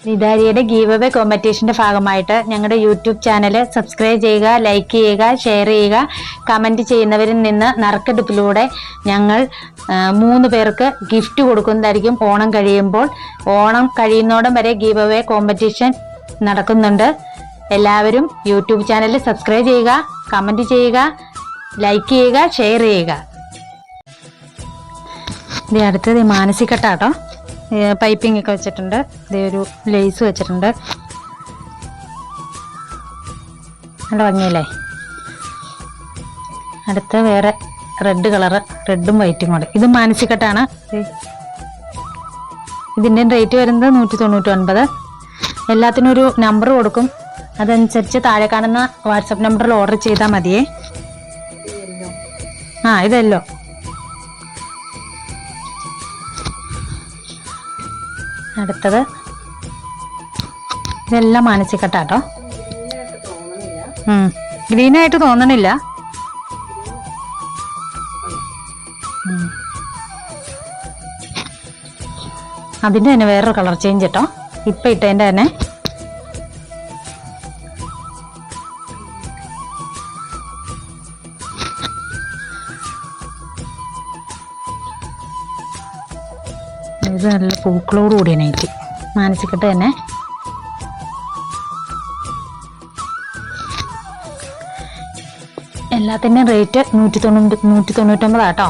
നിതാരിയുടെ give away കോമ്പറ്റീഷന്റെ ഭാഗമായിട്ട് ഞങ്ങളുടെ YouTube channel subscribe ചെയ്യുക, ലൈക്ക് ചെയ്യുക, ഷെയർ ചെയ്യുക. കമന്റ് ചെയ്യുന്നവരിൽ നിന്ന് നറുക്കെടുപ്പിലൂടെ ഞങ്ങൾ 3 പേർക്ക് ഗിഫ്റ്റ് കൊടുക്കുന്നതായിരിക്കും. ഓണം കഴിയുമ്പോൾ, ഓണം കഴിയുന്നോടം വരെ ഗീവ് അവേ കോമ്പറ്റീഷൻ നടക്കുന്നുണ്ട്. എല്ലാവരും യൂട്യൂബ് ചാനൽ സബ്സ്ക്രൈബ് ചെയ്യുക, കമന്റ് ചെയ്യുക, ലൈക്ക് ചെയ്യുക, ഷെയർ ചെയ്യുക. ഇത് അടുത്തത് മാനസികട്ടാട്ടോ. പൈപ്പിംഗ് ഒക്കെ വെച്ചിട്ടുണ്ട്. ഇതേ ഒരു ലേസ് വെച്ചിട്ടുണ്ട്. നല്ല ഭംഗിയല്ലേ? അടുത്ത വേറെ റെഡ് കളറ്, റെഡും വൈറ്റും കൂടെ. ഇത് മാനസികട്ടാണ്. ഇതിൻ്റെ റേറ്റ് വരുന്നത് 199. എല്ലാത്തിനും ഒരു നമ്പർ കൊടുക്കും. അതനുസരിച്ച് താഴെ കാണുന്ന വാട്സപ്പ് നമ്പറിൽ ഓർഡർ ചെയ്താൽ മതിയേ. ഇതല്ലോ. അടുത്തത് ഇതെല്ലാം മാനസികട്ടാട്ടോ. ഗ്രീനായിട്ട് തോന്നണില്ല. അതിൻ്റെ തന്നെ വേറൊരു കളർ ചേഞ്ച് കേട്ടോ. ഇപ്പം ഇട്ടതിൻ്റെ തന്നെ. ഇത് നല്ല പൂക്കളോട് കൂടിയ നൈറ്റ് മാനസികട്ട് തന്നെ. എല്ലാത്തിൻ്റെയും റേറ്റ് 199 കേട്ടോ.